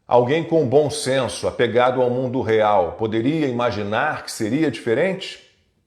Alguém com bom senso, apegado ao mundo real, poderia imaginar que seria diferente?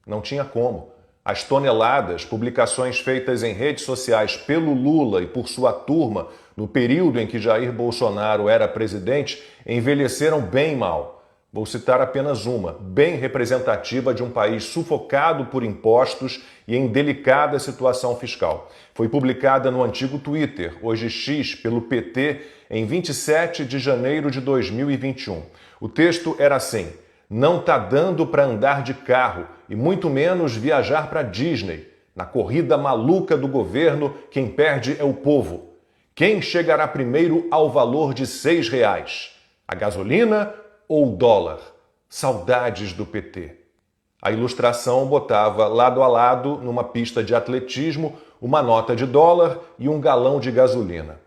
Não tinha como. As toneladas, publicações feitas em redes sociais pelo Lula e por sua turma no período em que Jair Bolsonaro era presidente, envelheceram bem mal. Vou citar apenas uma, bem representativa de um país sufocado por impostos e em delicada situação fiscal. Foi publicada no antigo Twitter, hoje X, pelo PT, em 27 de janeiro de 2021. O texto era assim: não tá dando para andar de carro e muito menos viajar para Disney. Na corrida maluca do governo, quem perde é o povo. Quem chegará primeiro ao valor de R$6? A gasolina ou o dólar? Saudades do PT. A ilustração botava lado a lado, numa pista de atletismo, uma nota de dólar e um galão de gasolina.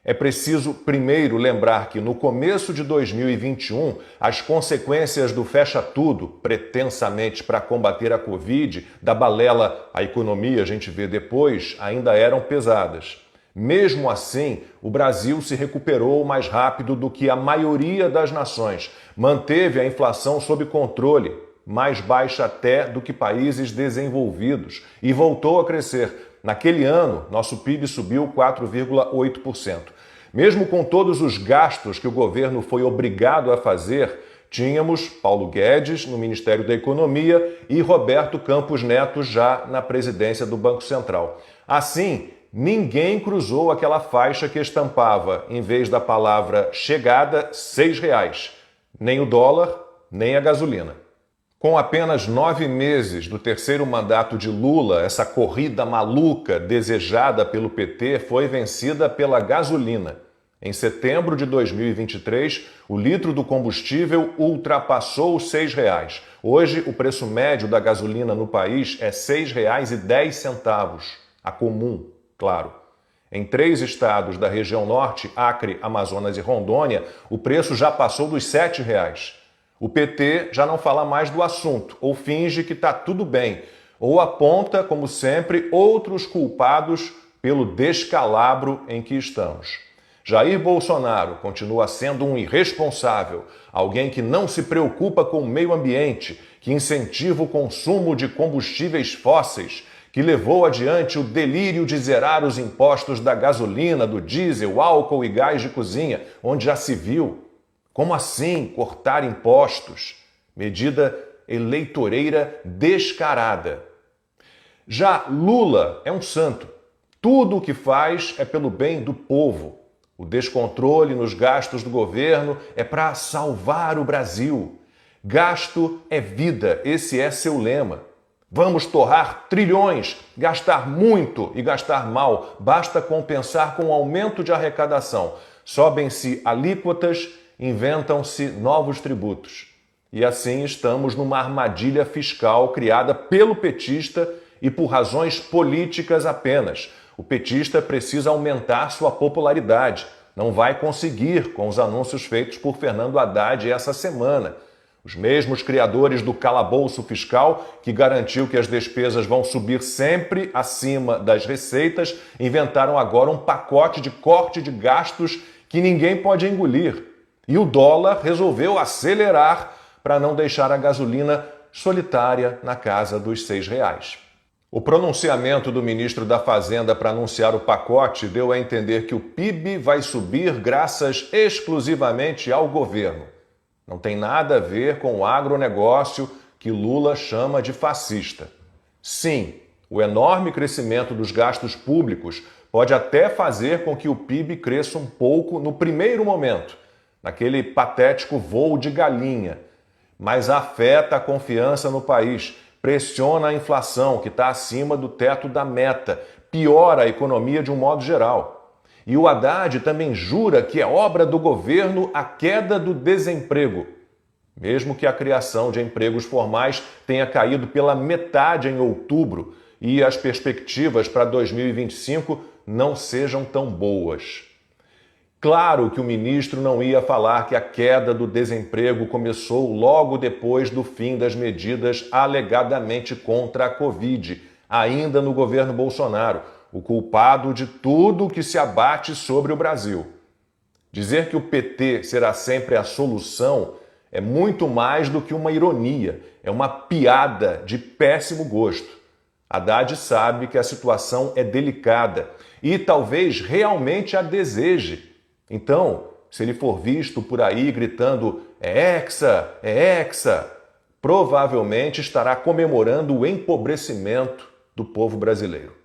É preciso primeiro lembrar que no começo de 2021, as consequências do fecha tudo, pretensamente para combater a Covid, da balela "a economia a gente vê depois", ainda eram pesadas. Mesmo assim, o Brasil se recuperou mais rápido do que a maioria das nações, manteve a inflação sob controle, mais baixa até do que países desenvolvidos, e voltou a crescer. Naquele ano, nosso PIB subiu 4,8%. Mesmo com todos os gastos que o governo foi obrigado a fazer, tínhamos Paulo Guedes no Ministério da Economia e Roberto Campos Neto já na presidência do Banco Central. Assim, ninguém cruzou aquela faixa que estampava, em vez da palavra chegada, R$6. Nem o dólar, nem a gasolina. Com apenas 9 meses do terceiro mandato de Lula, essa corrida maluca desejada pelo PT foi vencida pela gasolina. Em setembro de 2023, o litro do combustível ultrapassou os R$6. Hoje, o preço médio da gasolina no país é R$6,10. A comum, claro. Em 3 estados da região norte, Acre, Amazonas e Rondônia, o preço já passou dos R$7. O PT já não fala mais do assunto, ou finge que está tudo bem, ou aponta, como sempre, outros culpados pelo descalabro em que estamos. Jair Bolsonaro continua sendo um irresponsável, alguém que não se preocupa com o meio ambiente, que incentiva o consumo de combustíveis fósseis, que levou adiante o delírio de zerar os impostos da gasolina, do diesel, álcool e gás de cozinha, onde já se viu. Como assim cortar impostos? Medida eleitoreira descarada. Já Lula é um santo. Tudo o que faz é pelo bem do povo. O descontrole nos gastos do governo é para salvar o Brasil. Gasto é vida, esse é seu lema. Vamos torrar trilhões, gastar muito e gastar mal. Basta compensar com aumento de arrecadação. Sobem-se alíquotas, inventam-se novos tributos. E assim estamos numa armadilha fiscal criada pelo petista e por razões políticas apenas. O petista precisa aumentar sua popularidade. Não vai conseguir com os anúncios feitos por Fernando Haddad essa semana. Os mesmos criadores do calabouço fiscal, que garantiu que as despesas vão subir sempre acima das receitas, inventaram agora um pacote de corte de gastos que ninguém pode engolir. E o dólar resolveu acelerar para não deixar a gasolina solitária na casa dos R$6. O pronunciamento do ministro da Fazenda para anunciar o pacote deu a entender que o PIB vai subir graças exclusivamente ao governo. Não tem nada a ver com o agronegócio que Lula chama de fascista. Sim, o enorme crescimento dos gastos públicos pode até fazer com que o PIB cresça um pouco no primeiro momento, naquele patético voo de galinha, mas afeta a confiança no país, pressiona a inflação, que está acima do teto da meta, piora a economia de um modo geral. E o Haddad também jura que é obra do governo a queda do desemprego, mesmo que a criação de empregos formais tenha caído pela metade em outubro e as perspectivas para 2025 não sejam tão boas. Claro que o ministro não ia falar que a queda do desemprego começou logo depois do fim das medidas alegadamente contra a Covid, ainda no governo Bolsonaro, o culpado de tudo que se abate sobre o Brasil. Dizer que o PT será sempre a solução é muito mais do que uma ironia, é uma piada de péssimo gosto. Haddad sabe que a situação é delicada e talvez realmente a deseje. Então, se ele for visto por aí gritando é Hexa, provavelmente estará comemorando o empobrecimento do povo brasileiro.